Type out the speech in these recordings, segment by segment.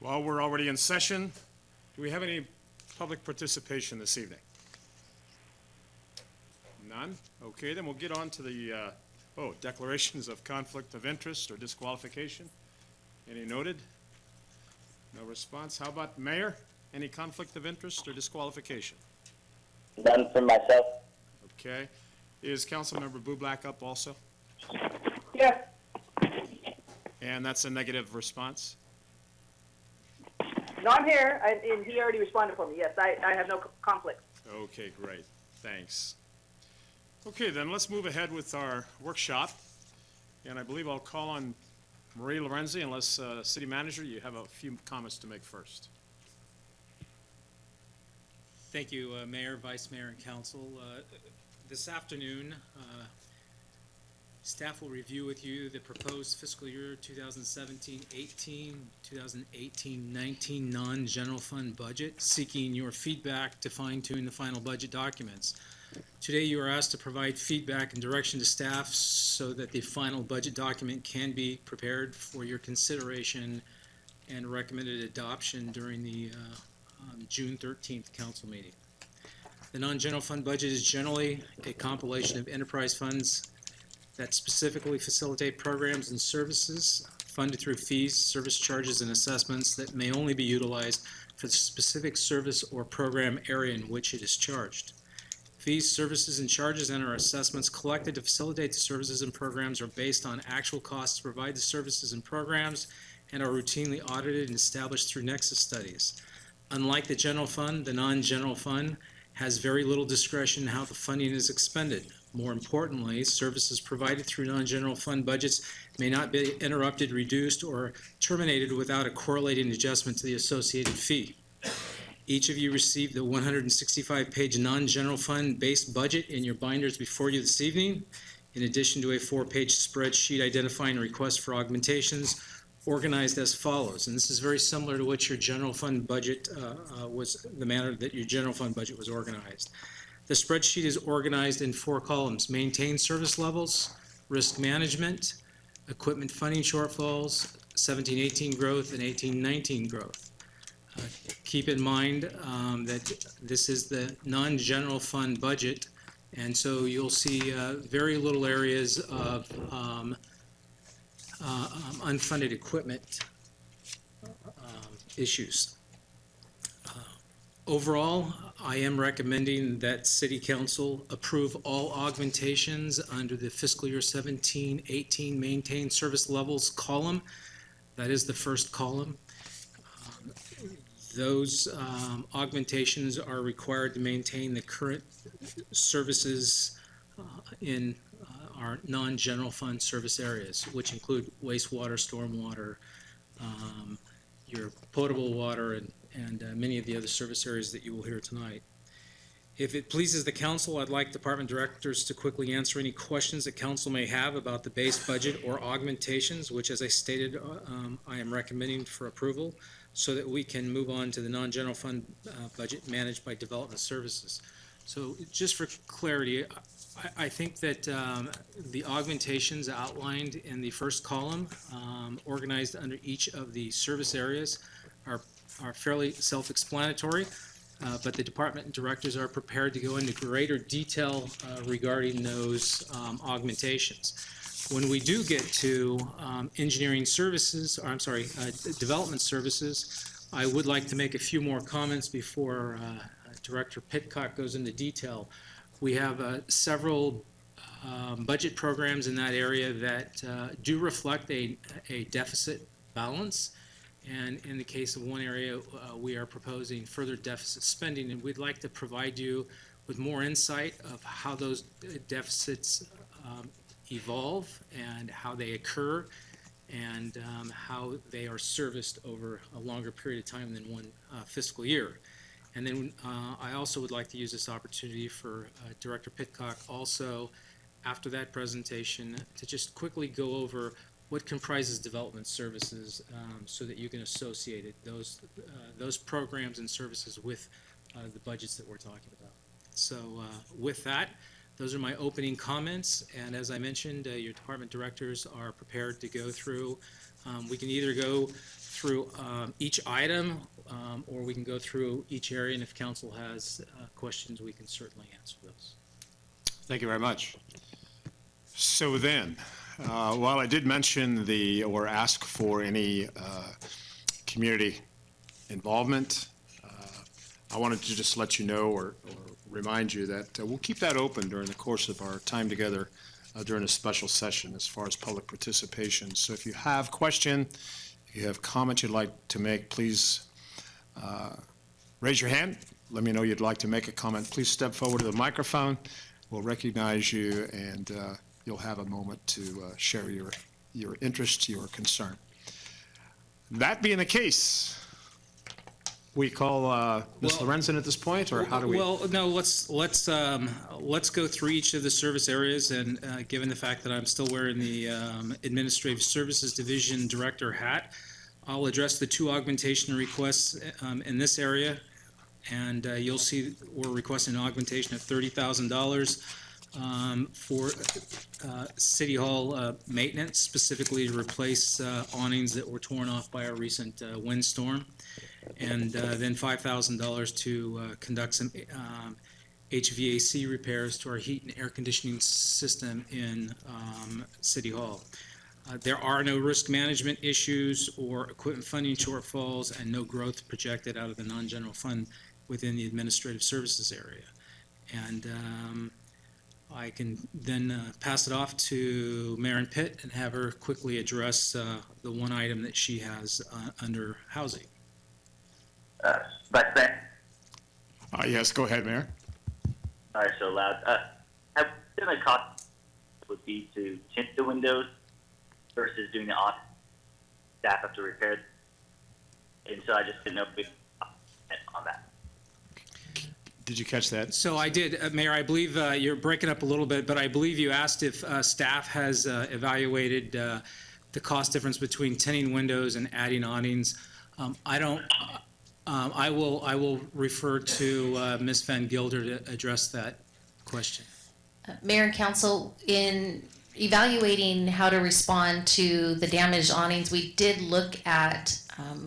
Well, we're already in session. Do we have any public participation this evening? None? Okay, then we'll get on to the, declarations of conflict of interest or disqualification. Any noted? No response. How about Mayor? Any conflict of interest or disqualification? None for myself. Okay. Is Councilmember Bublak up also? Yes. And that's a negative response? No, I'm here, and he already responded for me. Yes, I have no conflict. Okay, great. Thanks. Okay, then let's move ahead with our workshop. And I believe I'll call on Marie Lorenzi, unless City Manager, you have a few comments to make first. Thank you, Mayor, Vice Mayor, and Council. This afternoon, staff will review with you the proposed fiscal year 2017-18, 2018-19 non-general fund budget, seeking your feedback to fine-tune the final budget documents. Today, you are asked to provide feedback and direction to staff so that the final budget document can be prepared for your consideration and recommended adoption during the June 13th council meeting. The non-general fund budget is generally a compilation of enterprise funds that specifically facilitate programs and services funded through fees, service charges, and assessments that may only be utilized for the specific service or program area in which it is charged. Fees, services, and charges and or assessments collected to facilitate the services and programs are based on actual costs to provide the services and programs and are routinely audited and established through nexus studies. Unlike the general fund, the non-general fund has very little discretion in how the funding is expended. More importantly, services provided through non-general fund budgets may not be interrupted, reduced, or terminated without a correlating adjustment to the associated fee. Each of you received the 165-page non-general fund-based budget in your binders before you this evening, in addition to a 4-page spreadsheet identifying requests for augmentations, organized as follows. And this is very similar to what your general fund budget was, the manner that your general fund budget was organized. The spreadsheet is organized in 4 columns: maintain service levels, risk management, equipment funding shortfalls, 17-18 growth, and 18-19 growth. Keep in mind that this is the non-general fund budget, and so you'll see very little areas of unfunded equipment issues. Overall, I am recommending that City Council approve all augmentations under the fiscal year 17-18 maintain service levels column. That is the first column. Those augmentations are required to maintain the current services in our non-general fund service areas, which include wastewater, stormwater, your potable water, and many of the other service areas that you will hear tonight. If it pleases the council, I'd like department directors to quickly answer any questions that council may have about the base budget or augmentations, which, as I stated, I am recommending for approval, so that we can move on to the non-general fund budget managed by development services. So just for clarity, I think that the augmentations outlined in the first column, organized under each of the service areas, are fairly self-explanatory, but the department directors are prepared to go into greater detail regarding those augmentations. When we do get to engineering services, or I'm sorry, development services, I would like to make a few more comments before Director Pitcock goes into detail. We have several budget programs in that area that do reflect a deficit balance. And in the case of one area, we are proposing further deficit spending, and we'd like to provide you with more insight of how those deficits evolve and how they occur and how they are serviced over a longer period of time than one fiscal year. And then I also would like to use this opportunity for Director Pitcock also, after that presentation, to just quickly go over what comprises development services so that you can associate it, those programs and services with the budgets that we're talking about. So with that, those are my opening comments, and as I mentioned, your department directors are prepared to go through We can either go through each item, or we can go through each area, and if council has questions, we can certainly answer those. Thank you very much. So then, while I did mention or ask for any community involvement, I wanted to just let you know or remind you that we'll keep that open during the course of our time together during a special session as far as public participation. So if you have question, if you have comment you'd like to make, please raise your hand. Let me know you'd like to make a comment. Please step forward to the microphone. We'll recognize you, and you'll have a moment to share your interest, your concern. That being the case, we call Ms. Lorenzen at this point, or how do we? Well, no, let's go through each of the service areas, and given the fact that I'm still wearing the Administrative Services Division Director hat, I'll address the two augmentation requests in this area, and you'll see we're requesting an augmentation of $30,000 for City Hall maintenance, specifically to replace awnings that were torn off by a recent windstorm. And then $5,000 to conduct some HVAC repairs to our heat and air conditioning system in City Hall. There are no risk management issues or equipment funding shortfalls, and no growth projected out of the non-general fund within the administrative services area. And I can then pass it off to Maren Pitt and have her quickly address the one item that she has under housing. Vice Mayor. Yes, go ahead, Mayor. Sorry, so loud. How much the cost would be to tint the windows versus doing the off staff have to repair? And so I just didn't know if we on that. Did you catch that? So I did, Mayor, I believe you're breaking up a little bit, but I believe you asked if staff has evaluated the cost difference between tinting windows and adding awnings. I don't, I will refer to Ms. Van Gilder to address that question. Mayor and Council, in evaluating how to respond to the damaged awnings, we did look at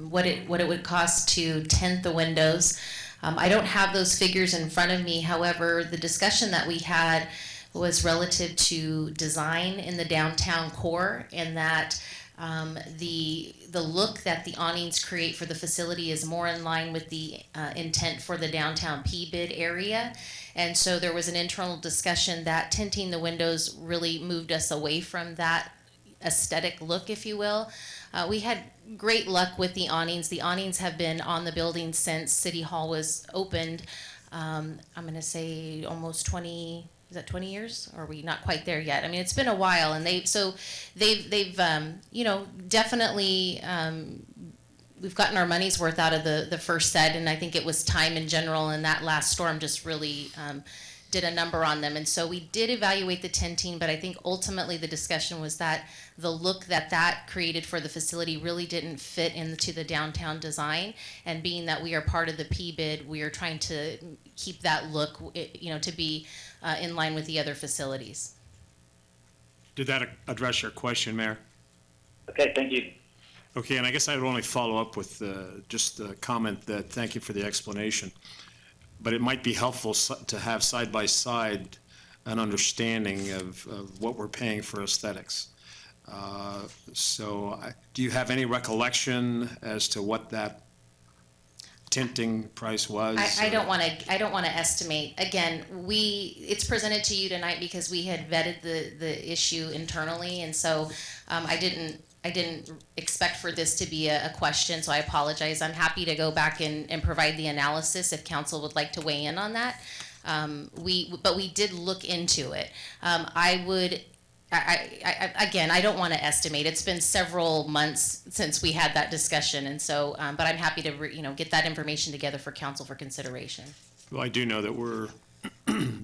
what it would cost to tint the windows. I don't have those figures in front of me. However, the discussion that we had was relative to design in the downtown core, and that the look that the awnings create for the facility is more in line with the intent for the downtown P-bid area. And so there was an internal discussion that tinting the windows really moved us away from that aesthetic look, if you will. We had great luck with the awnings. The awnings have been on the building since City Hall was opened. I'm going to say almost 20. Is that 20 years? Or are we not quite there yet? I mean, it's been a while, and they've you know, definitely we've gotten our money's worth out of the first set, and I think it was time in general, and that last storm just really did a number on them. And so we did evaluate the tinting, but I think ultimately the discussion was that the look that created for the facility really didn't fit into the downtown design. And being that we are part of the P-bid, we are trying to keep that look, you know, to be in line with the other facilities. Did that address your question, Mayor? Okay, thank you. Okay, and I guess I would only follow up with just the comment that thank you for the explanation. But it might be helpful to have side by side an understanding of what we're paying for aesthetics. Do you have any recollection as to what that tinting price was? I don't want to estimate. Again, it's presented to you tonight because we had vetted the issue internally, and so I didn't expect for this to be a question, so I apologize. I'm happy to go back and provide the analysis if council would like to weigh in on that. But we did look into it. Again, I don't want to estimate. It's been several months since we had that discussion, and so, but I'm happy to get that information together for council for consideration. Well, I do know that we're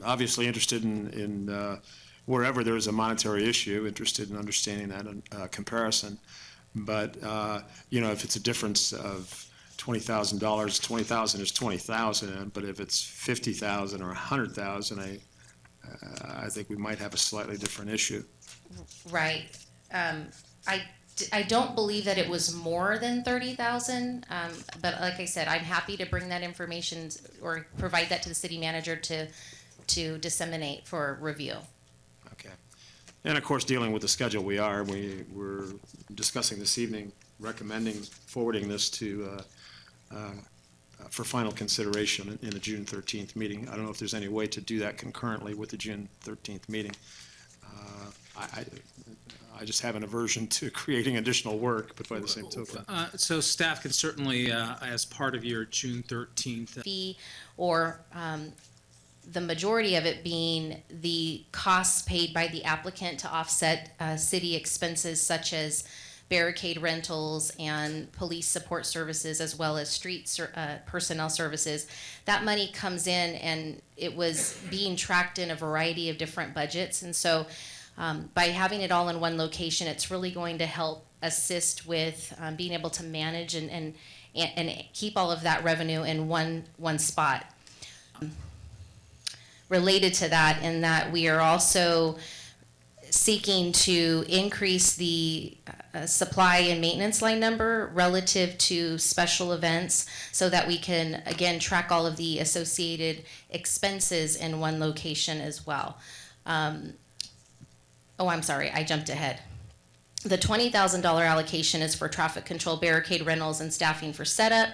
obviously interested in wherever there is a monetary issue, interested in understanding that comparison. But, if it's a difference of $20,000, $20,000 is $20,000, but if it's $50,000 or $100,000, I think we might have a slightly different issue. Right. I don't believe that it was more than 30,000, but like I said, I'm happy to bring that information or provide that to the city manager to disseminate for review. Okay. And of course, dealing with the schedule we're discussing this evening, recommending forwarding this to, for final consideration in the June 13th meeting. I don't know if there's any way to do that concurrently with the June 13th meeting. I just have an aversion to creating additional work, but by the same token. So staff can certainly, as part of your June 13th, Fee or the majority of it being the costs paid by the applicant to offset city expenses such as barricade rentals and police support services as well as personnel services. That money comes in and it was being tracked in a variety of different budgets. And so by having it all in one location, it's really going to help assist with being able to manage and keep all of that revenue in one spot. Related to that, in that we are also seeking to increase the supply and maintenance line number relative to special events so that we can, again, track all of the associated expenses in one location as well. I'm sorry, I jumped ahead. The $20,000 allocation is for traffic control, barricade rentals, and staffing for setup.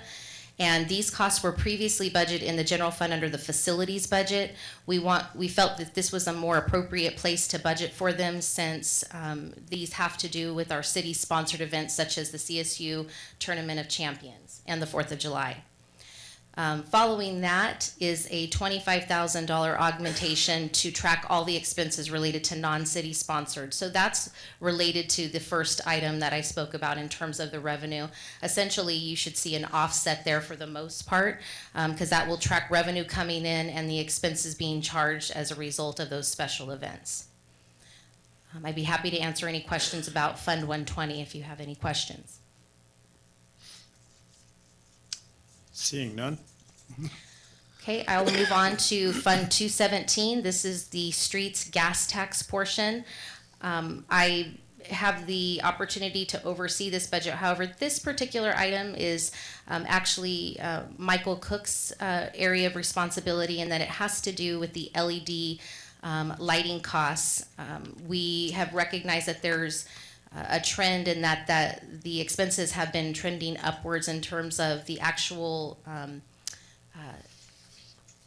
And these costs were previously budgeted in the general fund under the facilities budget. We felt that this was a more appropriate place to budget for them since these have to do with our city-sponsored events such as the CSU Tournament of Champions and the 4th of July. Following that is a $25,000 augmentation to track all the expenses related to non-city sponsored. So that's related to the first item that I spoke about in terms of the revenue. Essentially, you should see an offset there for the most part because that will track revenue coming in and the expenses being charged as a result of those special events. I'd be happy to answer any questions about Fund 120 if you have any questions. Seeing none? Okay, I will move on to Fund 217. This is the streets gas tax portion. I have the opportunity to oversee this budget. However, this particular item is actually Michael Cook's area of responsibility in that it has to do with the LED lighting costs. We have recognized that there's a trend in that the expenses have been trending upwards in terms of the actual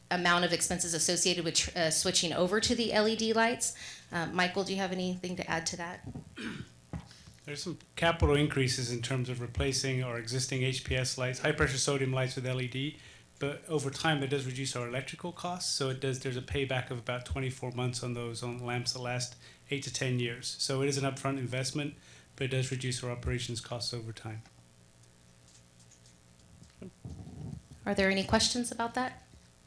amount of expenses associated with switching over to the LED lights. Michael, do you have anything to add to that? There's some capital increases in terms of replacing our existing HPS lights, high pressure sodium lights with LED, but over time it does reduce our electrical costs. So there's a payback of about 24 months on those lamps that last 8 to 10 years. So it is an upfront investment, but it does reduce our operations costs over time. Are there any questions about that?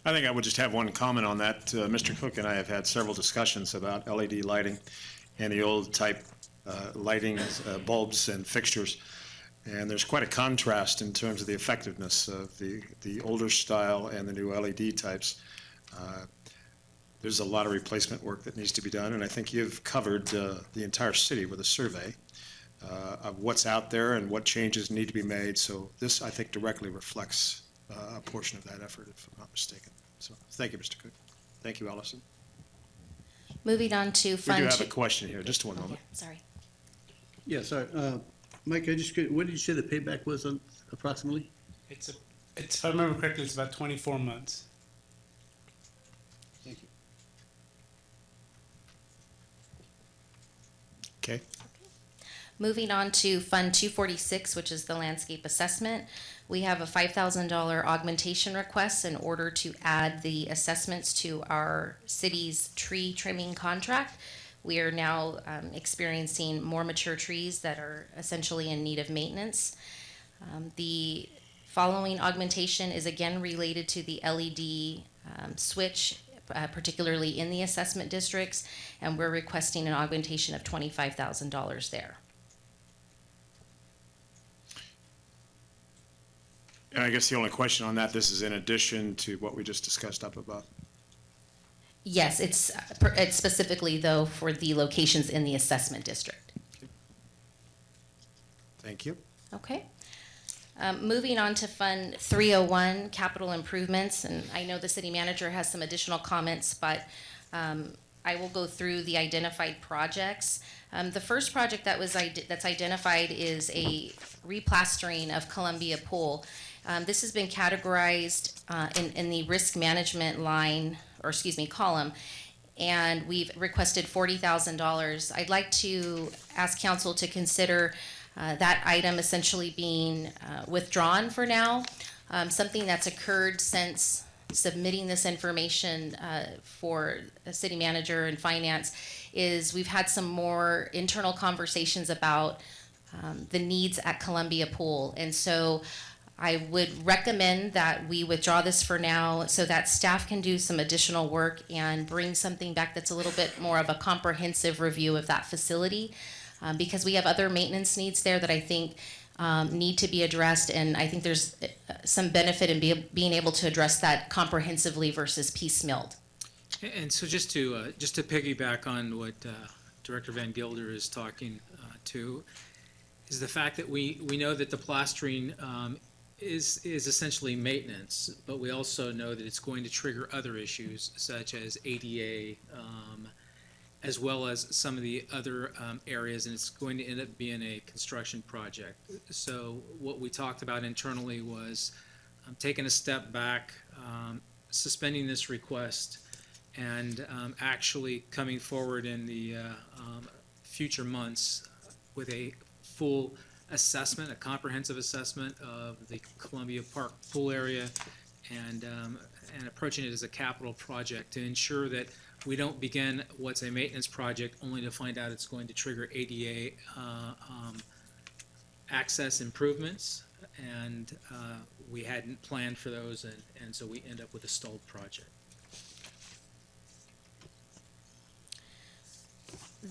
I think I would just have one comment on that. Mr. Cook and I have had several discussions about LED lighting and the old type lighting bulbs and fixtures. And there's quite a contrast in terms of the effectiveness of the older style and the new LED types. There's a lot of replacement work that needs to be done, and I think you've covered the entire city with a survey of what's out there and what changes need to be made. So this, I think, directly reflects a portion of that effort, if I'm not mistaken. So thank you, Mr. Cook. Thank you, Allison. Moving on to We Fund do have a 2. question here. Just one moment. Sorry. Yeah, sorry. Mike, what did you say the payback was on approximately? It's if I remember correctly, it's about 24 months. Thank you. Okay. Moving on to Fund 246, which is the landscape assessment. We have a $5,000 augmentation request in order to add the assessments to our city's tree trimming contract. We are now experiencing more mature trees that are essentially in need of maintenance. The following augmentation is again related to the LED switch, particularly in the assessment districts, and we're requesting an augmentation of $25,000 there. And I guess the only question on that, this is in addition to what we just discussed up above. Yes, it's specifically though for the locations in the assessment district. Thank you. Okay. Moving on to Fund 301, capital improvements, and I know the city manager has some additional comments, but I will go through the identified projects. The first project that's identified is a replastering of Columbia Pool. This has been categorized in the risk management line, or excuse me, column, and we've requested $40,000. I'd like to ask council to consider that item essentially being withdrawn for now. Something that's occurred since submitting this information for the city manager and finance is we've had some more internal conversations about the needs at Columbia Pool. And so I would recommend that we withdraw this for now so that staff can do some additional work and bring something back that's a little bit more of a comprehensive review of that facility. Because we have other maintenance needs there that I think need to be addressed, and I think there's some benefit in being able to address that comprehensively versus piecemealed. And so just to piggyback on what Director Van Gilder is talking to, is the fact that we know that the plastering is essentially maintenance, but we also know that it's going to trigger other issues such as ADA, as well as some of the other areas, and it's going to end up being a construction project. So what we talked about internally was taking a step back, suspending this request, and actually coming forward in the future months with a full assessment, a comprehensive assessment of the Columbia Park pool area, and approaching it as a capital project to ensure that we don't begin what's a maintenance project only to find out it's going to trigger ADA access improvements, and we hadn't planned for those, and so we end up with a stalled project.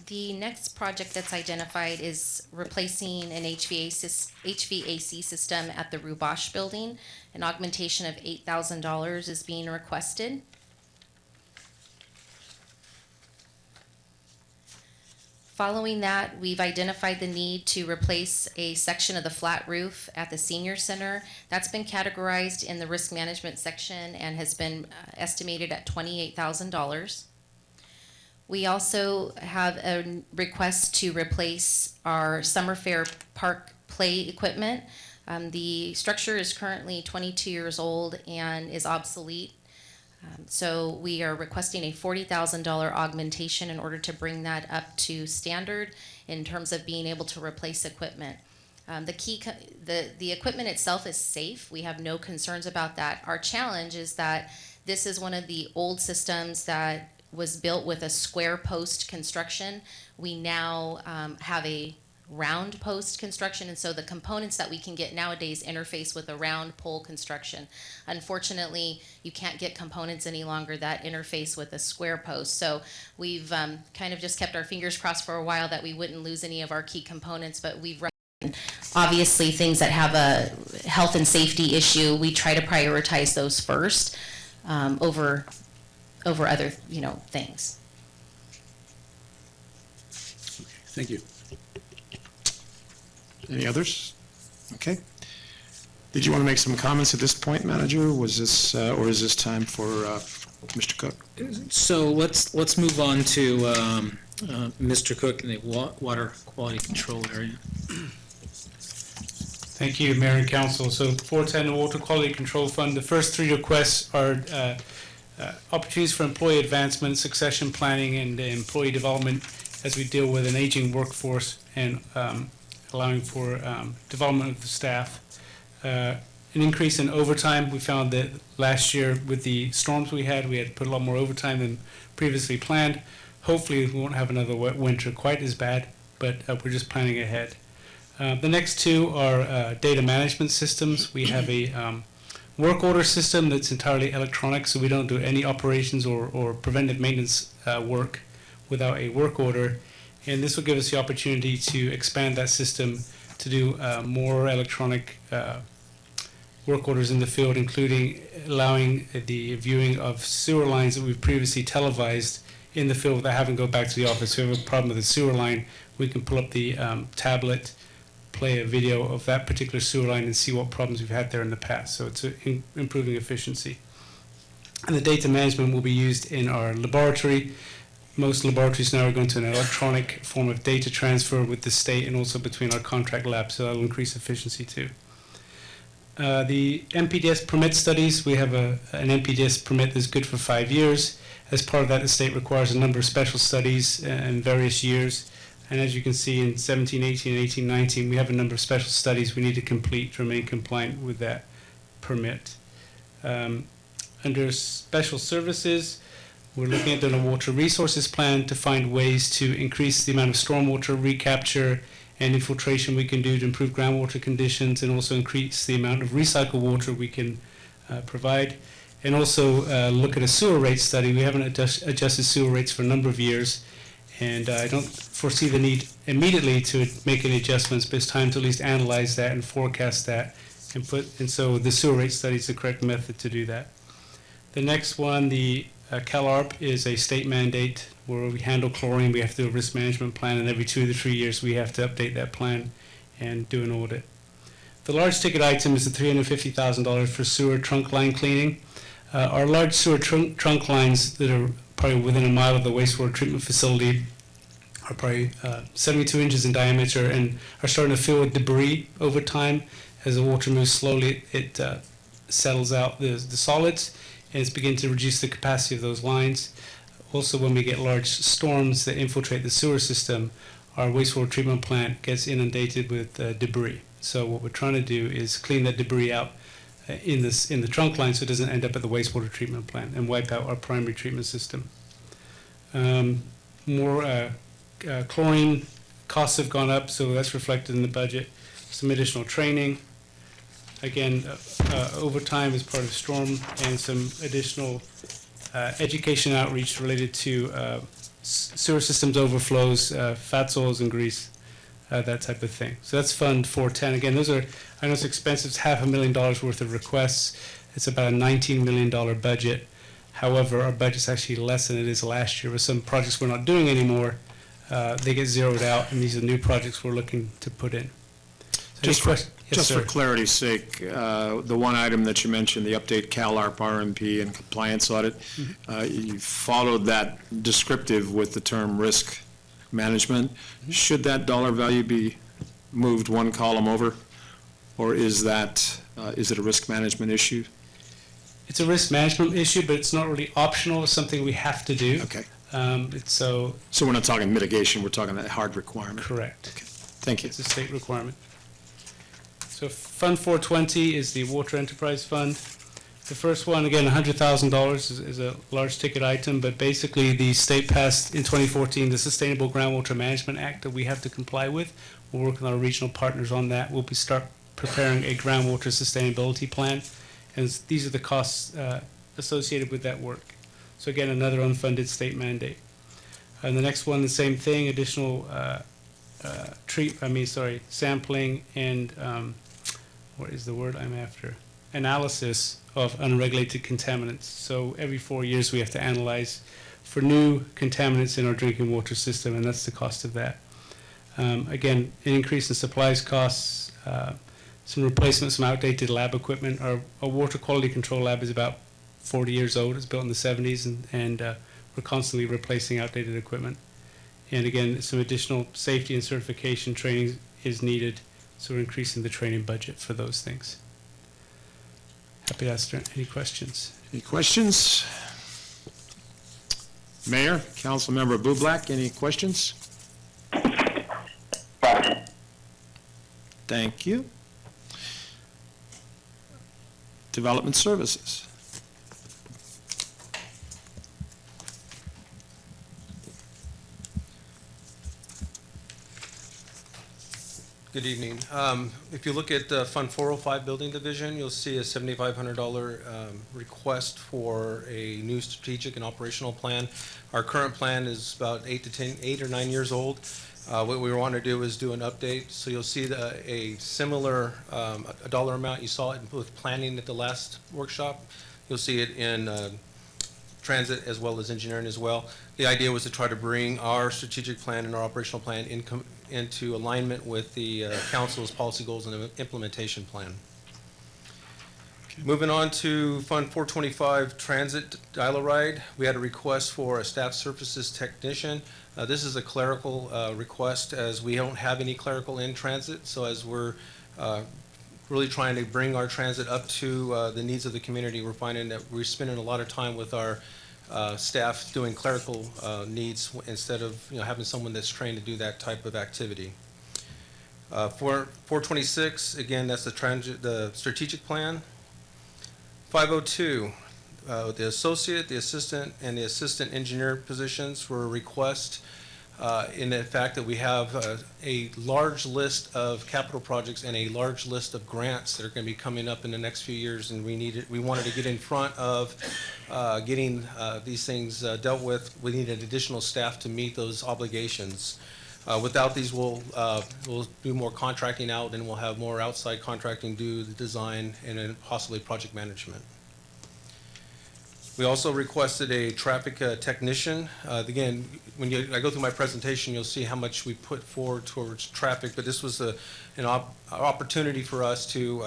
The next project that's identified is replacing an HVAC system at the Rubosh building. An augmentation of $8,000 is being requested. Following that, we've identified the need to replace a section of the flat roof at the senior center. That's been categorized in the risk management section and has been estimated at $28,000. We also have a request to replace our Summer Fair Park play equipment. The structure is currently 22 years old and is obsolete. So we are requesting a $40,000 augmentation in order to bring that up to standard in terms of being able to replace equipment. The equipment itself is safe. We have no concerns about that. Our challenge is that this is one of the old systems that was built with a square post construction. We now have a round post construction, and so the components that we can get nowadays interface with a round pole construction. Unfortunately, you can't get components any longer that interface with a square post. So we've kind of just kept our fingers crossed for a while that we wouldn't lose any of our key components, but we've obviously things that have a health and safety issue, we try to prioritize those first over other things. Thank you. Any others? Okay. Did you want to make some comments at this point, Manager? Was this, or is this time for Mr. Cook? So let's move on to Mr. Cook in the water quality control area. Thank you, Mayor and Council. So 410 Water Quality Control Fund, the first three requests are opportunities for employee advancement, succession planning, and employee development as we deal with an aging workforce and allowing for development of the staff. An increase in overtime. We found that last year with the storms we had to put a lot more overtime than previously planned. Hopefully we won't have another wet winter quite as bad, but we're just planning ahead. The next two are data management systems. We have a work order system that's entirely electronic, so we don't do any operations or preventive maintenance work without a work order. And this will give us the opportunity to expand that system to do more electronic work orders in the field, including allowing the viewing of sewer lines that we've previously televised in the field without having to go back to the office. If we have a problem with the sewer line, we can pull up the tablet play a video of that particular sewer line and see what problems we've had there in the past. So it's improving efficiency. And the data management will be used in our laboratory. Most laboratories now are going to an electronic form of data transfer with the state and also between our contract labs, so that'll increase efficiency too. The MPDS permit studies, we have an MPDS permit that's good for 5 years. As part of that, the state requires a number of special studies in various years. And as you can see in 17, 18, and 18, 19, we have a number of special studies we need to complete to remain compliant with that permit. Under special services, we're looking at doing a water resources plan to find ways to increase the amount of stormwater recapture and infiltration we can do to improve groundwater conditions, and also increase the amount of recycled water we can provide. And also look at a sewer rate study. We haven't adjusted sewer rates for a number of years, and I don't foresee the need immediately to make any adjustments, but it's time to at least analyze that and forecast that, and so the sewer rate study is the correct method to do that. The next one, the CalARP, is a state mandate where we handle chlorine. We have to do a risk management plan, and every 2 to 3 years we have to update that plan and do an audit. The large ticket item is the $350,000 for sewer trunk line cleaning. Our large sewer trunk lines that are probably within a mile of the wastewater treatment facility are probably 72 inches in diameter and are starting to fill with debris over time. As the water moves slowly, it settles out the solids, and it's beginning to reduce the capacity of those lines. Also, when we get large storms that infiltrate the sewer system, our wastewater treatment plant gets inundated with debris. So what we're trying to do is clean that debris out in the trunk line so it doesn't end up at the wastewater treatment plant and wipe out our primary treatment system. More chlorine costs have gone up, so that's reflected in the budget. Some additional training. Again, overtime as part of storm, and some additional education outreach related to sewer systems overflows, fat soils and grease, that type of thing. So that's Fund 410. Again, those are, I know it's expensive, it's $500,000 worth of requests. It's about a $19 million budget. However, our budget's actually less than it is last year. With some projects we're not doing anymore, they get zeroed out, and these are new projects we're looking to put in. So Just for clarity's sake, the one item that you mentioned, the update CalARP RMP and compliance audit, you followed that descriptive with the term risk management. Should that dollar value be moved one column over, or is it a risk management issue? It's a risk management issue, but it's not really optional. It's something we have to do. Okay. So we're not talking mitigation, we're talking that hard requirement. correct. Okay. Thank you. It's a state requirement. So Fund 420 is the Water Enterprise Fund. The first one, again, $100,000 is a large ticket item, but basically the state passed in 2014 the Sustainable Groundwater Management Act that we have to comply with. We're working with our regional partners on that. We'll start preparing a groundwater sustainability plan, and these are the costs associated with that work. So again, another unfunded state mandate. And the next one, the same thing, additional sampling and what is the word I'm after? Analysis of unregulated contaminants. So every 4 years we have to analyze for new contaminants in our drinking water system, and that's the cost of that. Again, an increase in supplies costs, some replacement, some outdated lab equipment. Our water quality control lab is about 40 years old. It's built in the 70s, and we're constantly replacing outdated equipment. And again, some additional safety and certification training is needed, so we're increasing the training budget for those things. Happy to answer any questions. Any questions? Mayor, Councilmember Bublak, any questions? Thank you. Development Services. Good evening. If you look at Fund 405 Building Division, you'll see a $7,500 request for a new strategic and operational plan. Our current plan is about 8 or 9 years old. What we want to do is do an update. So you'll see a similar a dollar amount. You saw it with planning at the last workshop. You'll see it in transit as well as engineering as well. The idea was to try to bring our strategic plan and our operational plan into alignment with the council's policy goals and implementation plan. Moving on to Fund 425 Transit Dial-A-Ride, we had a request for a staff services technician. This is a clerical request, as we don't have any clerical in transit, so as we're really trying to bring our transit up to the needs of the community, we're finding that we're spending a lot of time with our staff doing clerical needs instead of having someone that's trained to do that type of activity. For 426, again, that's the strategic plan. 502, the associate, the assistant, and the assistant engineer positions were a request in the fact that we have a large list of capital projects and a large list of grants that are going to be coming up in the next few years, and we wanted to get in front of getting these things dealt with. We needed additional staff to meet those obligations. Without these, we'll do more contracting out, and we'll have more outside contracting do the design and then possibly project management. We also requested a traffic technician. Again, when I go through my presentation, you'll see how much we put forward towards traffic, but this was an opportunity for us to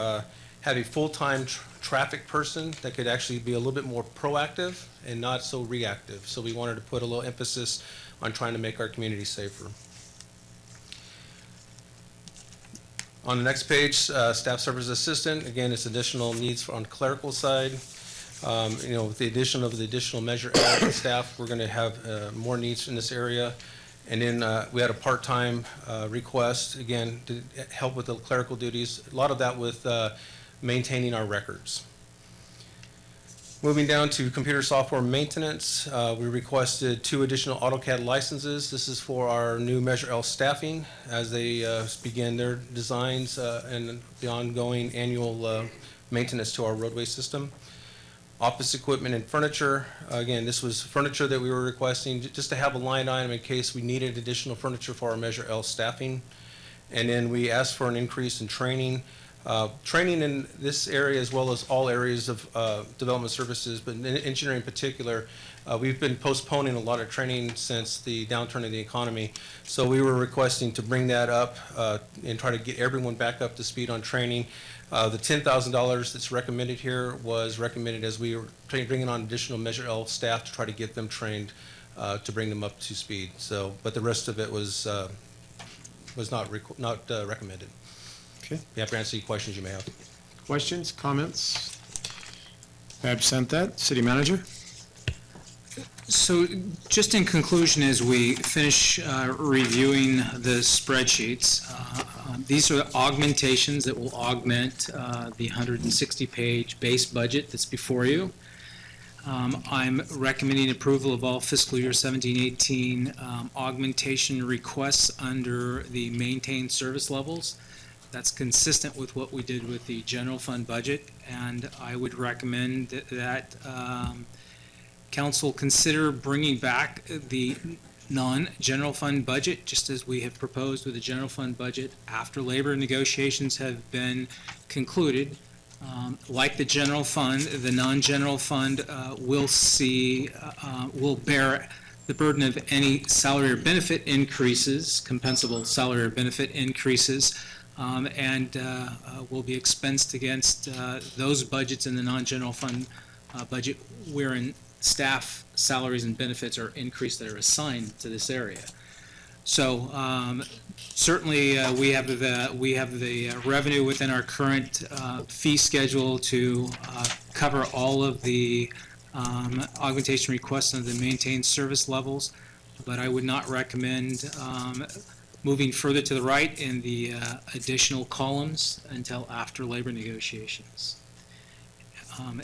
have a full-time traffic person that could actually be a little bit more proactive and not so reactive. So we wanted to put a little emphasis on trying to make our community safer. On the next page, staff service assistant, again, it's additional needs on the clerical side. With the addition of the additional Measure L staff, we're going to have more needs in this area. And then we had a part-time request, again, to help with the clerical duties. A lot of that with maintaining our records. Moving down to computer software maintenance, we requested 2 additional AutoCAD licenses. This is for our new Measure L staffing as they begin their designs and the ongoing annual maintenance to our roadway system. Office equipment and furniture, again, this was furniture that we were requesting just to have a line item in case we needed additional furniture for our Measure L staffing. And then we asked for an increase in training. Training in this area as well as all areas of development services, but in engineering in particular, we've been postponing a lot of training since the downturn of the economy. So we were requesting to bring that up and try to get everyone back up to speed on training. The $10,000 that's recommended here was recommended as we were bringing on additional Measure L staff to try to get them trained to bring them up to speed. So, but the rest of it was not recommended. Okay. You have to answer any questions you may have. Questions, comments? Absent that, city manager? So just in conclusion, as we finish reviewing the spreadsheets, these are augmentations that will augment the 160-page base budget that's before you. I'm recommending approval of all fiscal year 17-18 augmentation requests under the maintained service levels. That's consistent with what we did with the general fund budget, and I would recommend that council consider bringing back the non-general fund budget, just as we have proposed with the general fund budget after labor negotiations have been concluded. Like the general fund, the non-general fund will bear the burden of any salary or benefit increases, compensable salary or benefit increases, and will be expensed against those budgets in the non-general fund budget wherein staff salaries and benefits are increased that are assigned to this area. So certainly we have the revenue within our current fee schedule to cover all of the augmentation requests under the maintained service levels, but I would not recommend moving further to the right in the additional columns until after labor negotiations.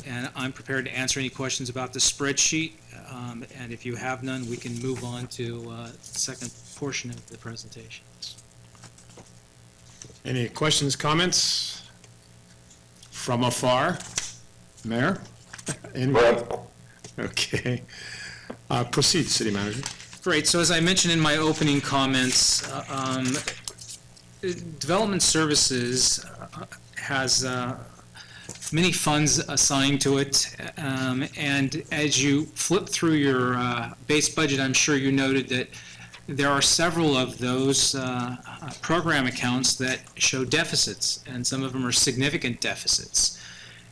And I'm prepared to answer any questions about the spreadsheet, and if you have none, we can move on to the second portion of the presentation. Any questions, comments? From afar? Mayor? Anybody? Okay. Proceed, city manager. Great, so as I mentioned in my opening comments, Development Services has many funds assigned to it, and as you flip through your base budget, I'm sure you noted that there are several of those program accounts that show deficits, and some of them are significant deficits.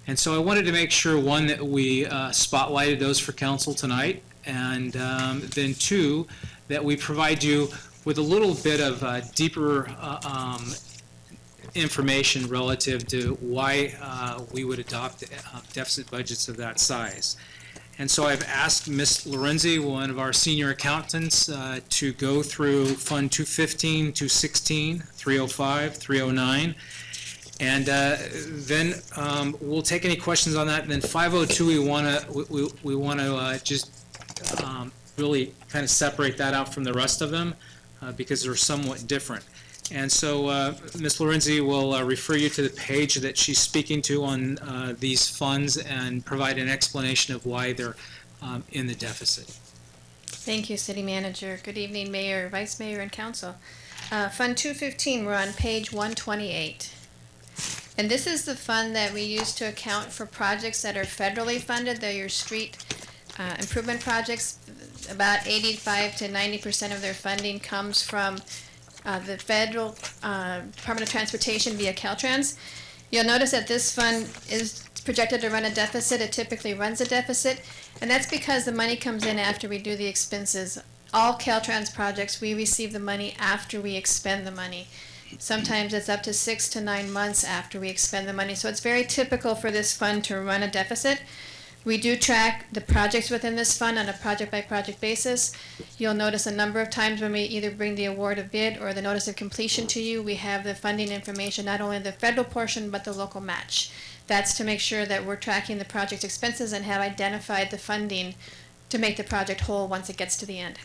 And so I wanted to make sure, one, that we spotlighted those for council tonight, and then two, that we provide you with a little bit of deeper information relative to why we would adopt deficit budgets of that size. And so I've asked Ms. Lorenzi, one of our senior accountants, to go through Fund 215, 216, 305, 309, and then we'll take any questions on that. And then 502, we want to just really kind of separate that out from the rest of them because they're somewhat different. And so Ms. Lorenzi will refer you to the page that she's speaking to on these funds and provide an explanation of why they're in the deficit. Thank you, City Manager. Good evening, Mayor, Vice Mayor, and Council. Fund 215, we're on page 128. And this is the fund that we use to account for projects that are federally funded. They're your street improvement projects. About 85 to 90% of their funding comes from the federal Department of Transportation via Caltrans. You'll notice that this fund is projected to run a deficit. It typically runs a deficit, and that's because the money comes in after we do the expenses. All Caltrans projects, we receive the money after we expend the money. Sometimes it's up to 6 to 9 months after we expend the money. So it's very typical for this fund to run a deficit. We do track the projects within this fund on a project-by-project basis. You'll notice a number of times when we either bring the award of bid or the notice of completion to you, we have the funding information, not only the federal portion, but the local match. That's to make sure that we're tracking the project expenses and have identified the funding to make the project whole once it gets to the end.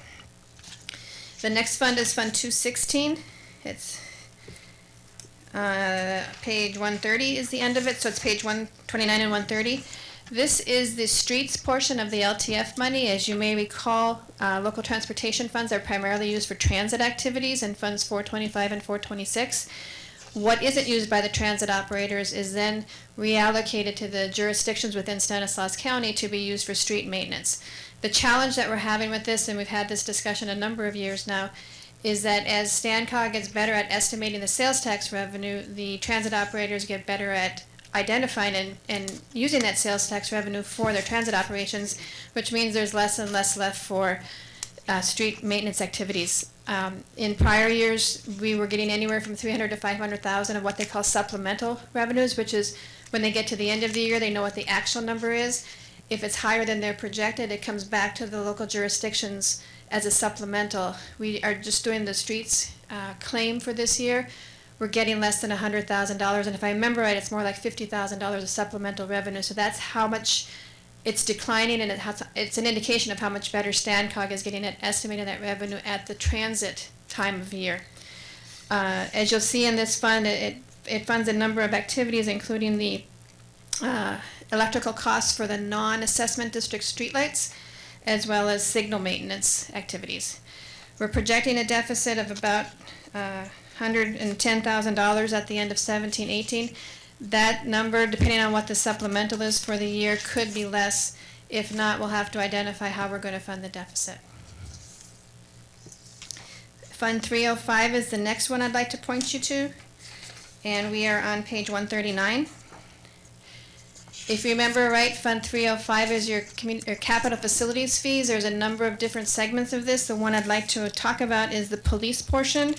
The next fund is Fund 216. It's page 130 is the end of it, so it's page 129 and 130. This is the streets portion of the LTF money. As you may recall, local transportation funds are primarily used for transit activities in funds 425 and 426. What isn't used by the transit operators is then reallocated to the jurisdictions within Stanislaus County to be used for street maintenance. The challenge that we're having with this, and we've had this discussion a number of years now, is that as StanCog gets better at estimating the sales tax revenue, the transit operators get better at identifying and using that sales tax revenue for their transit operations, which means there's less and less left for street maintenance activities. In prior years, we were getting anywhere from $300,000 to $500,000 of what they call supplemental revenues, which is when they get to the end of the year, they know what the actual number is. If it's higher than they're projected, it comes back to the local jurisdictions as a supplemental. We are just doing the streets claim for this year. We're getting less than $100,000, and if I remember right, it's more like $50,000 of supplemental revenue. So that's how much it's declining, and it's an indication of how much better StanCog is getting at estimating that revenue at the transit time of year. As you'll see in this fund, it funds a number of activities, including the electrical costs for the non-assessment district streetlights, as well as signal maintenance activities. We're projecting a deficit of about $110,000 at the end of 17-18. That number, depending on what the supplemental is for the year, could be less. If not, we'll have to identify how we're going to fund the deficit. Fund 305 is the next one I'd like to point you to, and we are on page 139. If you remember right, Fund 305 is your capital facilities fees. There's a number of different segments of this. The one I'd like to talk about is the police portion.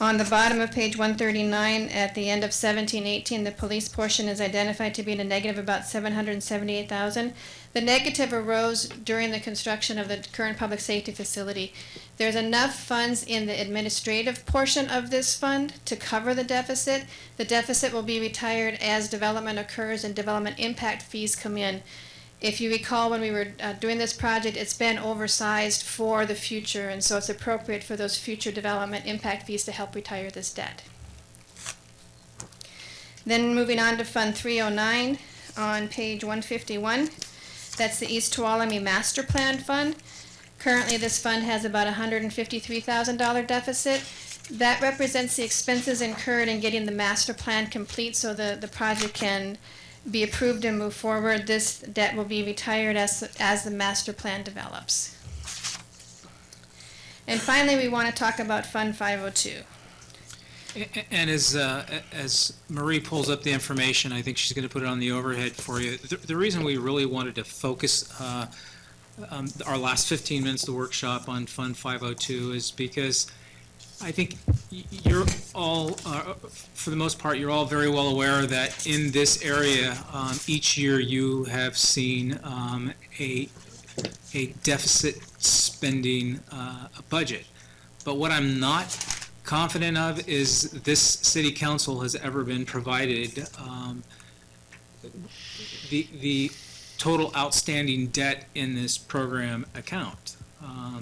On the bottom of page 139, at the end of 17-18, the police portion is identified to be in a negative about $778,000. The negative arose during the construction of the current public safety facility. There's enough funds in the administrative portion of this fund to cover the deficit. The deficit will be retired as development occurs and development impact fees come in. If you recall, when we were doing this project, it's been oversized for the future, and so it's appropriate for those future development impact fees to help retire this debt. Then moving on to Fund 309 on page 151. That's the East Tuolumne Master Plan Fund. Currently, this fund has about $153,000 deficit. That represents the expenses incurred in getting the master plan complete so the project can be approved and move forward. This debt will be retired as the master plan develops. And finally, we want to talk about Fund 502. And as Marie pulls up the information, I think she's going to put it on the overhead for you. The reason we really wanted to focus our last 15 minutes of the workshop on Fund 502 is because I think you're all, for the most part, you're all very well aware that in this area, each year you have seen a deficit spending budget. But what I'm not confident of is this city council has ever been provided the total outstanding debt in this program account.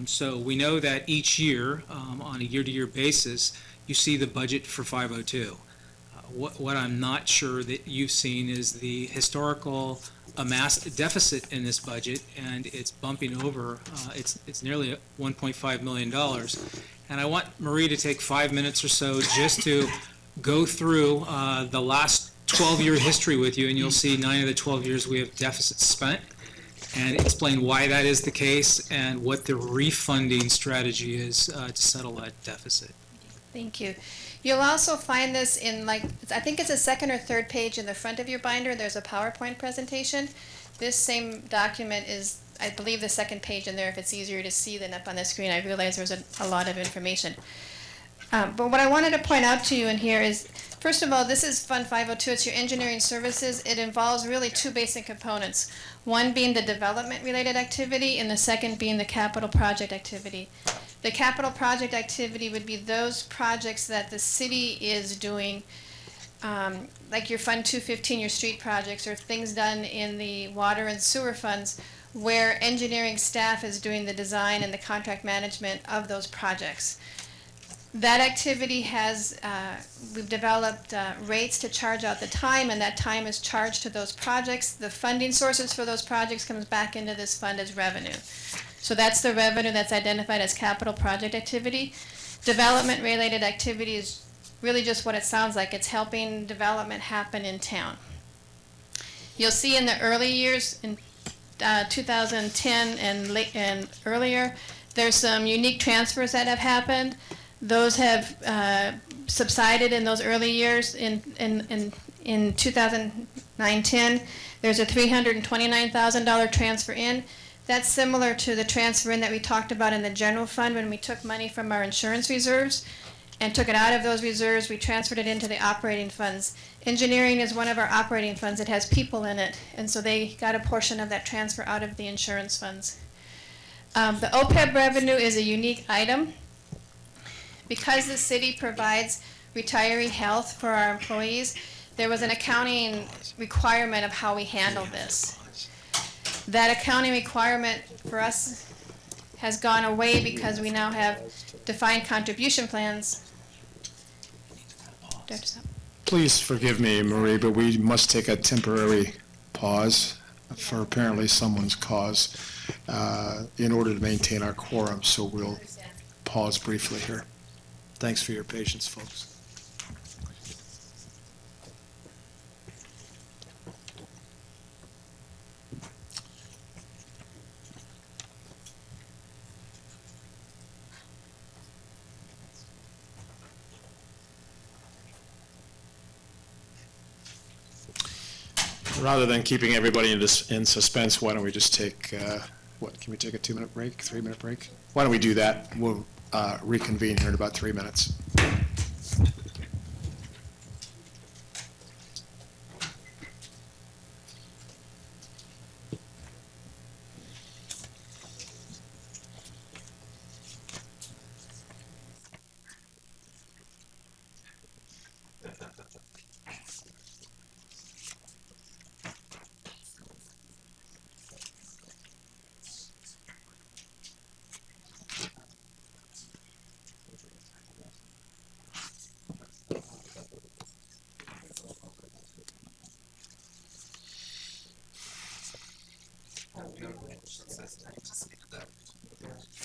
So we know that each year, on a year-to-year basis, you see the budget for 502. What I'm not sure that you've seen is the historical amassed deficit in this budget, and it's bumping over, it's nearly $1.5 million. And I want Marie to take 5 minutes or so just to go through the last 12-year history with you, and you'll see 9 of the 12 years we have deficit spent, and explain why that is the case and what the refunding strategy is to settle that deficit. Thank you. You'll also find this in, I think it's the second or third page in the front of your binder. There's a PowerPoint presentation. This same document is, I believe, the second page in there if it's easier to see than up on the screen. I realize there's a lot of information. But what I wanted to point out to you in here is, first of all, this is Fund 502. It's your engineering services. It involves really two basic components. One being the development-related activity, and the second being the capital project activity. The capital project activity would be those projects that the city is doing, like your Fund 215, your street projects, or things done in the water and sewer funds, where engineering staff is doing the design and the contract management of those projects. That activity has, we've developed rates to charge out the time, and that time is charged to those projects. The funding sources for those projects comes back into this fund as revenue. So that's the revenue that's identified as capital project activity. Development-related activity is really just what it sounds like. It's helping development happen in town. You'll see in the early years, in 2010 and earlier, there's some unique transfers that have happened. Those have subsided in those early years. In 2009-10, there's a $329,000 transfer in. That's similar to the transfer in that we talked about in the general fund when we took money from our insurance reserves and took it out of those reserves. We transferred it into the operating funds. Engineering is one of our operating funds. It has people in it, and so they got a portion of that transfer out of the insurance funds. The OPEB revenue is a unique item. Because the city provides retiree health for our employees, there was an accounting requirement of how we handle this. That accounting requirement for us has gone away because we now have defined contribution plans. Do I have to stop? Please forgive me, Marie, but we must take a temporary pause for apparently someone's cause in order to maintain our quorum, so we'll pause briefly here. Thanks for your patience, folks. Rather than keeping everybody in suspense, why don't we just take, can we take a 2-minute break, 3-minute break? Why don't we do that? We'll reconvene here in about 3 minutes.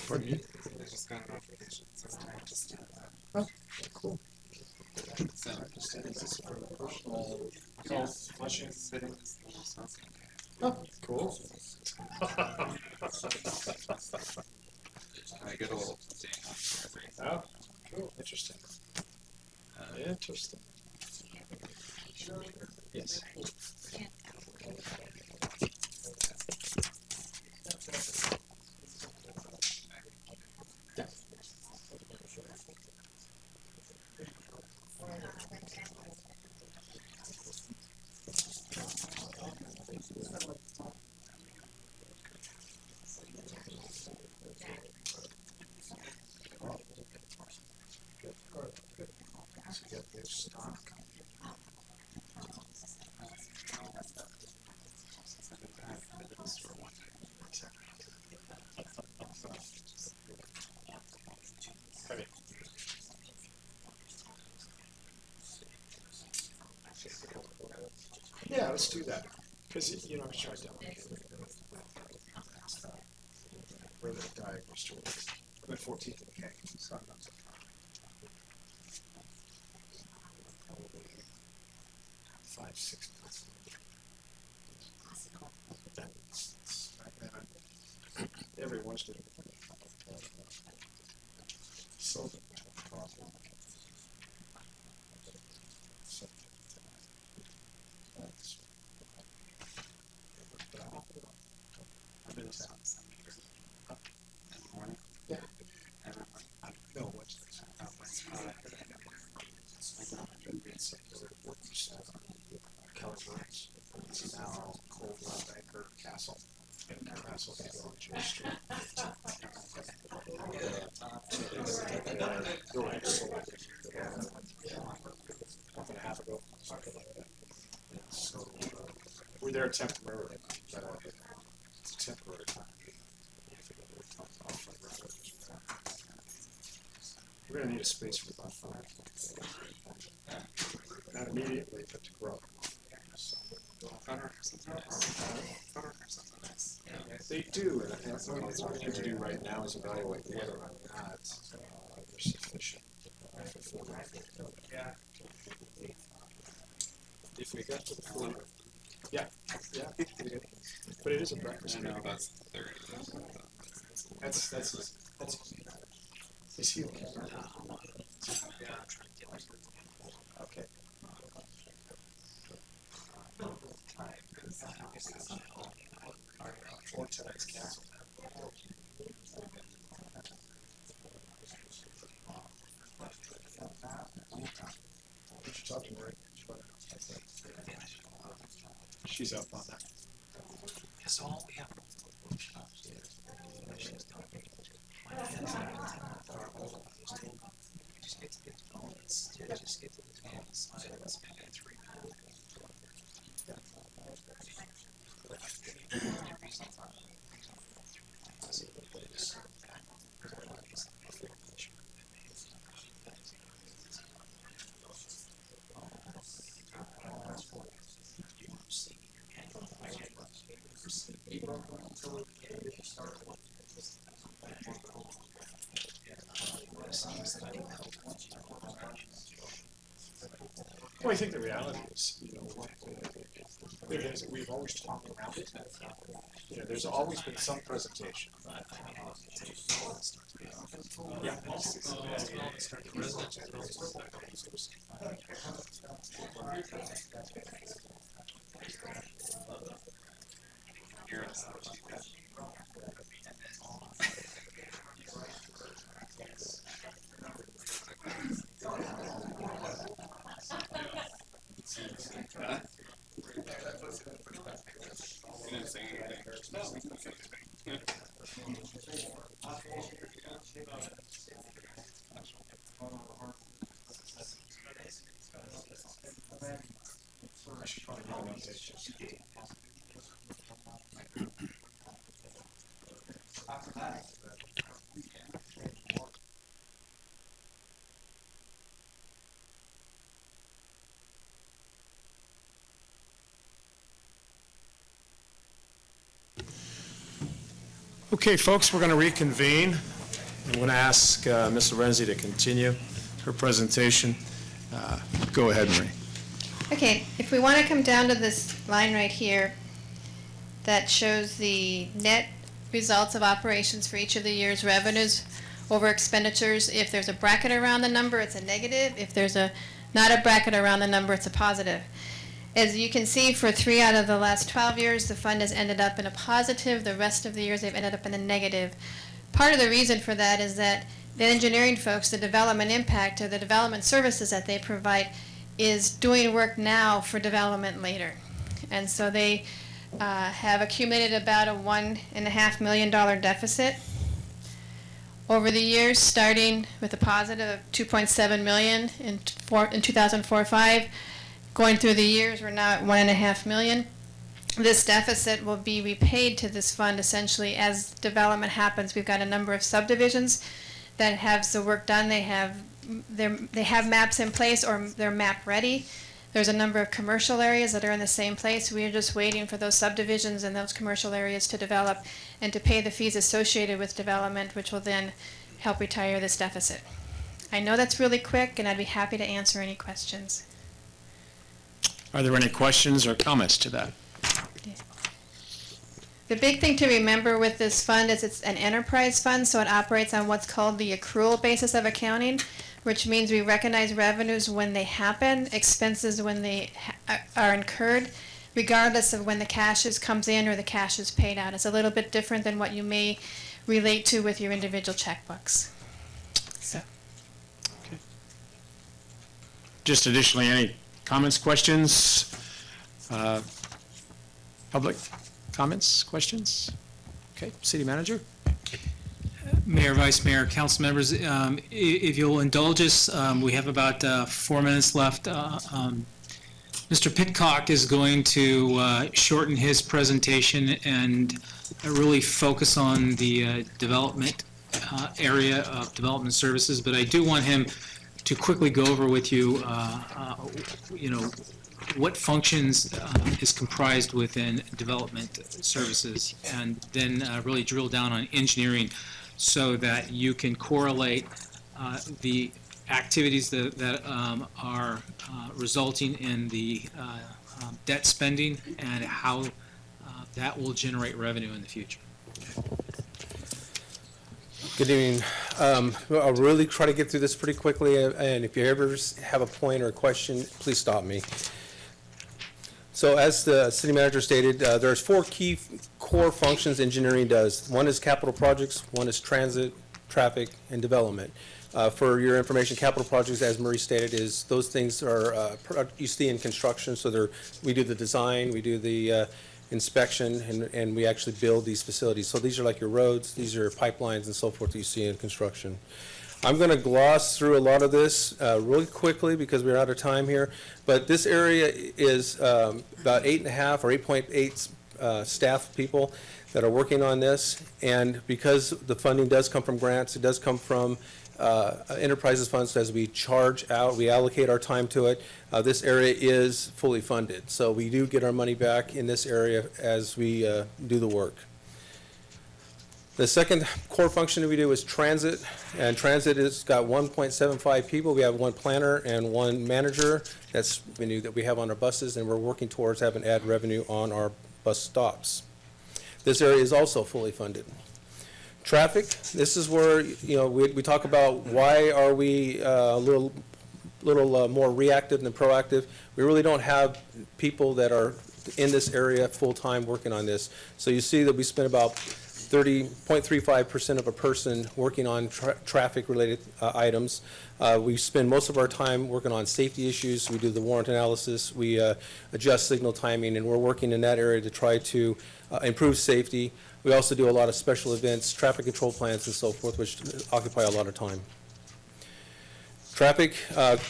Pardon me? I just got a notification. It says time to start. Oh, cool. So this is for personal health questions. Fittings. Oh, cool. I get old. So you got new stock. Yeah, let's do that. Because, you know, I was trying to delegate. Where the diagram stories. I'm at 14th and K. So I'm not so far. 5, 6 months. Everyone's doing it. So I'm in town. Morning? Yeah. No, what's this? Kelly's Rooms. It's now Cold Anchor Castle. And Castle on J Street. Building sold a month and a half ago, something like that. So we're there temporarily, but it's a temporary time. We're gonna need a space for about 5. Not immediately, but to grow. So, they do, and what we need to do right now is evaluate whether or not they're sufficient. If we got to the point, yeah, but it is a breakfast. I know that's 30. That's his healing. Okay. Or tonight's canceled. Did you talk to Marie? She's up on that. So all we have. Just get to the developments. Just get to the development side. Let's make it 3 minutes. Well, I think the reality is, you know, we've always talked around it. You know, there's always been some presentation. Yeah. I should probably give an update. Okay, folks, we're going to reconvene. I'm going to ask Ms. Lorenzi to continue her presentation. Go ahead, Marie. Okay, if we want to come down to this line right here that shows the net results of operations for each of the year's revenues over expenditures, if there's a bracket around the number, it's a negative. If there's not a bracket around the number, it's a positive. As you can see, for 3 out of the last 12 years, the fund has ended up in a positive. The rest of the years, they've ended up in a negative. Part of the reason for that is that the engineering folks, the development impact, or the development services that they provide, is doing work now for development later. And so they have accumulated about a $1.5 million deficit over the years, starting with a positive of 2.7 million in 2004-05. Going through the years, we're now at 1.5 million. This deficit will be repaid to this fund essentially as development happens. We've got a number of subdivisions that have the work done. They have maps in place or they're map ready. There's a number of commercial areas that are in the same place. We are just waiting for those subdivisions and those commercial areas to develop and to pay the fees associated with development, which will then help retire this deficit. I know that's really quick, and I'd be happy to answer any questions. Are there any questions or comments to that? The big thing to remember with this fund is it's an enterprise fund, so it operates on what's called the accrual basis of accounting, which means we recognize revenues when they happen, expenses when they are incurred, regardless of when the cash comes in or the cash is paid out. It's a little bit different than what you may relate to with your individual checkbooks. So. Okay. Just additionally, any comments, questions? Public comments, questions? Okay, City Manager? Mayor, Vice Mayor, council members, if you'll indulge us, we have about 4 minutes left. Mr. Pitcock is going to shorten his presentation and really focus on the development area of development services, but I do want him to quickly go over with you, what functions is comprised within development services, and then really drill down on engineering so that you can correlate the activities that are resulting in the debt spending and how that will generate revenue in the future. Good evening. I'll really try to get through this pretty quickly, and if you ever have a point or a question, please stop me. So as the city manager stated, there's 4 key core functions engineering does. One is capital projects, one is transit, traffic, and development. For your information, capital projects, as Marie stated, is those things are you see in construction. So we do the design, we do the inspection, and we actually build these facilities. So these are like your roads, these are pipelines and so forth that you see in construction. I'm going to gloss through a lot of this really quickly because we're out of time here. But this area is about 8.5 or 8.8 staff people that are working on this. And because the funding does come from grants, it does come from enterprises funds. As we charge out, we allocate our time to it. This area is fully funded. So we do get our money back in this area as we do the work. The second core function that we do is transit, and transit has got 1.75 people. We have 1 planner and 1 manager that we have on our buses, and we're working towards having ad revenue on our bus stops. This area is also fully funded. Traffic, this is where we talk about why are we a little more reactive than proactive. We really don't have people that are in this area full-time working on this. So you see that we spend about 30.35% of a person working on traffic-related items. We spend most of our time working on safety issues. We do the warrant analysis. We adjust signal timing, and we're working in that area to try to improve safety. We also do a lot of special events, traffic control plans, and so forth, which occupy a lot of time. Traffic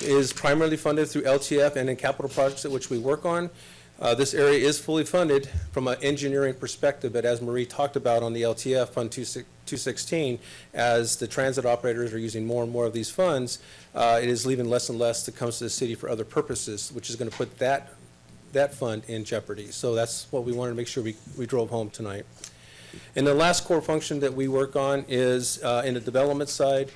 is primarily funded through LTF and in capital projects at which we work on. This area is fully funded from an engineering perspective, but as Marie talked about on the LTF Fund 216, as the transit operators are using more and more of these funds, it is leaving less and less that comes to the city for other purposes, which is going to put that fund in jeopardy. So that's what we wanted to make sure we drove home tonight. And the last core function that we work on is in the development side.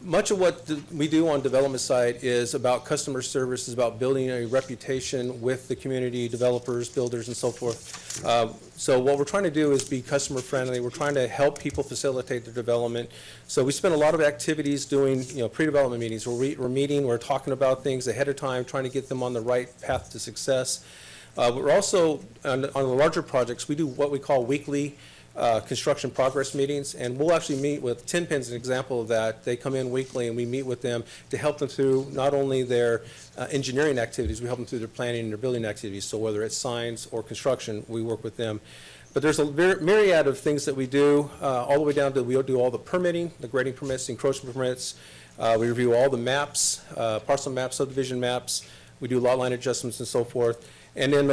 Much of what we do on development side is about customer service, is about building a reputation with the community, developers, builders, and so forth. So what we're trying to do is be customer friendly. We're trying to help people facilitate their development. So we spend a lot of activities doing, pre-development meetings. We're meeting, we're talking about things ahead of time, trying to get them on the right path to success. We're also, on the larger projects, we do what we call weekly construction progress meetings, and we'll actually meet with Tenpin's an example of that. They come in weekly, and we meet with them to help them through not only their engineering activities, we help them through their planning and their building activities. So whether it's signs or construction, we work with them. But there's a myriad of things that we do, all the way down to we'll do all the permitting, the grading permits, the encroachment permits. We review all the maps, parcel maps, subdivision maps. We do lot line adjustments and so forth. And then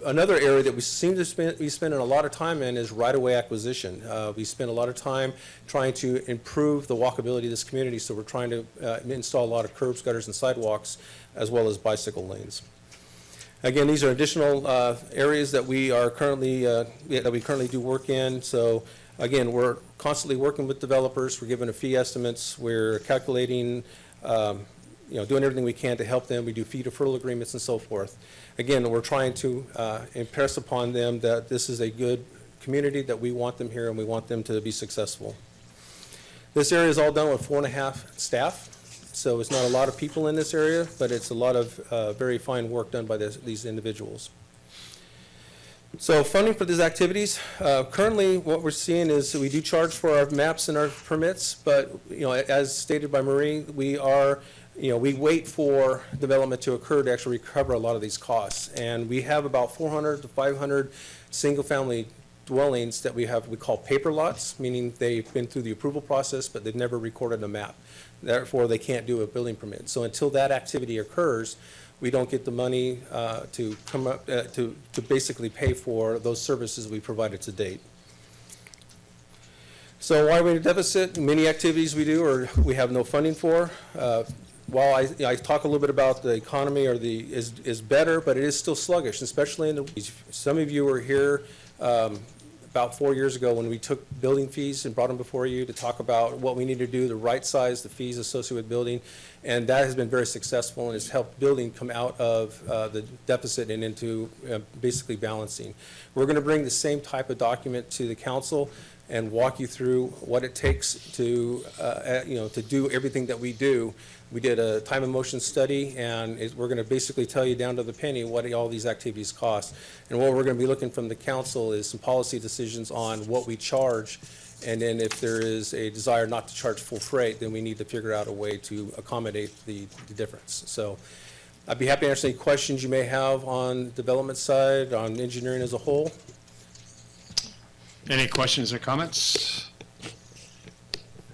another area that we seem to be spending a lot of time in is right-of-way acquisition. We spend a lot of time trying to improve the walkability of this community, so we're trying to install a lot of curbs, gutters, and sidewalks, as well as bicycle lanes. Again, these are additional areas that we are currently do work in. So again, we're constantly working with developers. We're giving fee estimates. We're calculating, doing everything we can to help them. We do fee deferral agreements and so forth. Again, we're trying to impress upon them that this is a good community, that we want them here and we want them to be successful. This area is all done with 4.5 staff. So it's not a lot of people in this area, but it's a lot of very fine work done by these individuals. So funding for these activities, currently what we're seeing is that we do charge for our maps and our permits, but as stated by Marie, we wait for development to occur to actually recover a lot of these costs. And we have about 400 to 500 single-family dwellings that we call paper lots, meaning they've been through the approval process, but they've never recorded a map. Therefore, they can't do a building permit. So until that activity occurs, we don't get the money to come up to basically pay for those services we provided to date. So why are we in a deficit? Many activities we do or we have no funding for. While I talk a little bit about the economy is better, but it is still sluggish, especially in the. Some of you were here about 4 years ago when we took building fees and brought them before you to talk about what we need to do to right size the fees associated with building, and that has been very successful and has helped building come out of the deficit and into basically balancing. We're going to bring the same type of document to the council and walk you through what it takes to to do everything that we do. We did a time and motion study, and we're going to basically tell you down to the penny what all these activities cost. And what we're going to be looking from the council is some policy decisions on what we charge, and then if there is a desire not to charge full freight, then we need to figure out a way to accommodate the difference. So I'd be happy to answer any questions you may have on the development side, on engineering as a whole. Any questions or comments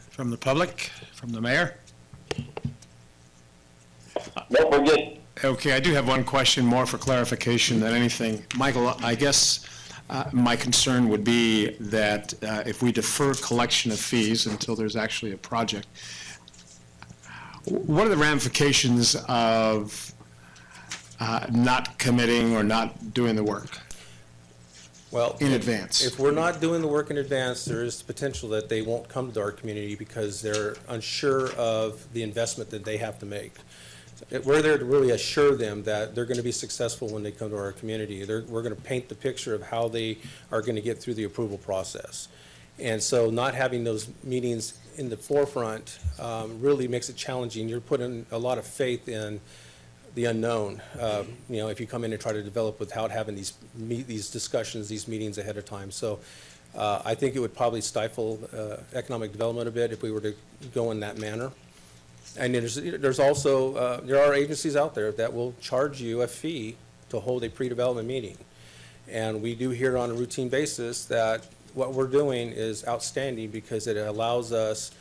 from the public, from the mayor? Nope, we're good. Okay, I do have one question more for clarification than anything. Michael, I guess my concern would be that if we defer collection of fees until there's actually a project, what are the ramifications of not committing or not doing the work? Well, in advance. If we're not doing the work in advance, there is the potential that they won't come to our community because they're unsure of the investment that they have to make. We're there to really assure them that they're going to be successful when they come to our community. We're going to paint the picture of how they are going to get through the approval process. And so not having those meetings in the forefront really makes it challenging. You're putting a lot of faith in the unknown, if you come in and try to develop without having these discussions, these meetings ahead of time. So I think it would probably stifle economic development a bit if we were to go in that manner. And there's also, there are agencies out there that will charge you a fee to hold a pre-development meeting. And we do hear on a routine basis that what we're doing is outstanding because it allows us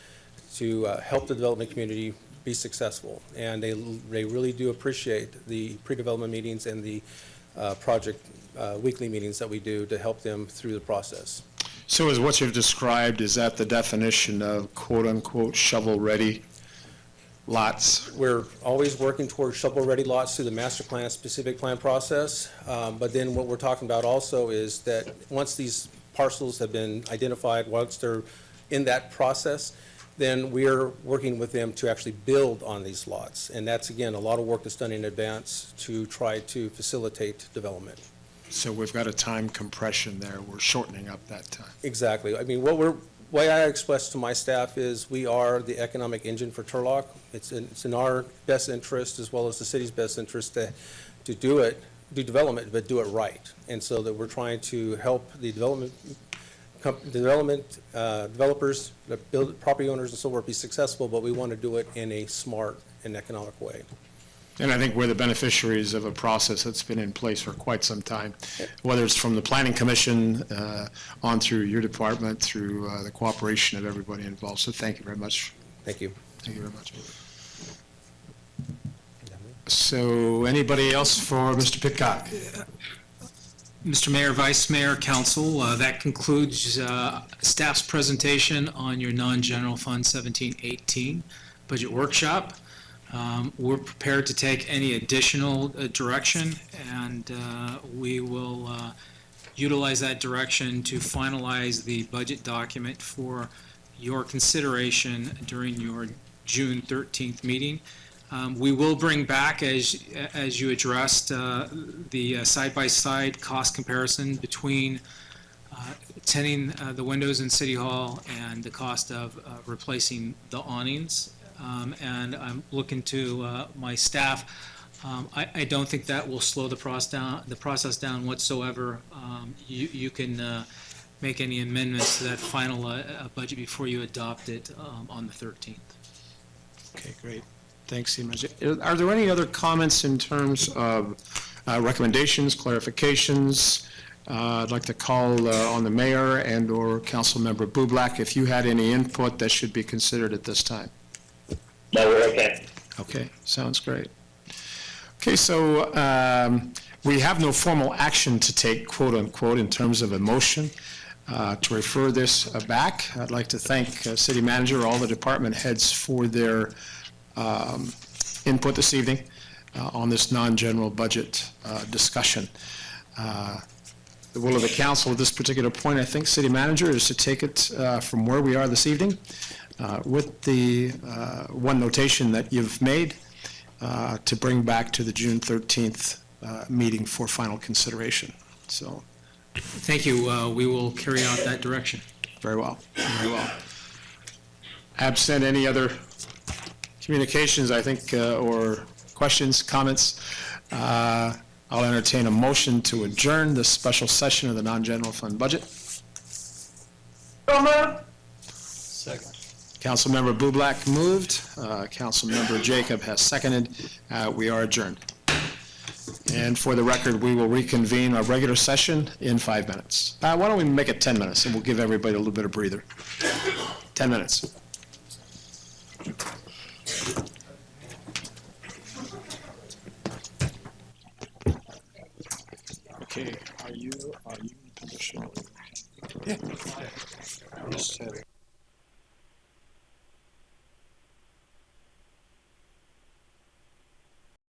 to help the development community be successful, and they really do appreciate the pre-development meetings and the project weekly meetings that we do to help them through the process. So is what you've described, is that the definition of quote-unquote shovel-ready lots? We're always working towards shovel-ready lots through the master plan, specific plan process, but then what we're talking about also is that once these parcels have been identified, once they're in that process, then we're working with them to actually build on these lots. And that's, again, a lot of work that's done in advance to try to facilitate development. So we've got a time compression there. We're shortening up that time. Exactly. I mean, way I express to my staff is we are the economic engine for Turlock. It's in our best interest as well as the city's best interest to do development, but do it right. And so that we're trying to help the development developers, the property owners and so forth be successful, but we want to do it in a smart and economic way. And I think we're the beneficiaries of a process that's been in place for quite some time, whether it's from the Planning Commission on through your department, through the cooperation of everybody involved. So thank you very much. Thank you. Thank you very much. So anybody else for Mr. Pitcock? Mr. Mayor, Vice Mayor, Council, that concludes staff's presentation on your non-general fund 1718 budget workshop. We're prepared to take any additional direction, and we will utilize that direction to finalize the budget document for your consideration during your June 13th meeting. We will bring back, as you addressed, the side-by-side cost comparison between tinting the windows in City Hall and the cost of replacing the awnings. And I'm looking to my staff. I don't think that will slow the process down whatsoever. You can make any amendments to that final budget before you adopt it on the 13th. Okay, great. Thanks, Imaj. Are there any other comments in terms of recommendations, clarifications? I'd like to call on the mayor and/or Councilmember Bublak if you had any input that should be considered at this time. No, we're okay. Okay, sounds great. Okay, so we have no formal action to take, quote unquote, in terms of a motion to refer this back. I'd like to thank City Manager, all the department heads for their input this evening on this non-general budget discussion. The will of the council at this particular point, I think, City Manager, is to take it from where we are this evening with the one notation that you've made to bring back to the June 13th meeting for final consideration. So, Thank you. We will carry out that direction. very well, very well. Absent any other communications, I think, or questions, comments, I'll entertain a motion to adjourn this special session of the non-general fund budget. So moved. Second. Councilmember Bublak moved. Councilmember Jacob has seconded. We are adjourned. And for the record, we will reconvene our regular session in 5 minutes. Why don't we make it 10 minutes, and we'll give everybody a little bit of breather. 10 minutes. Okay, are you in position? Yeah.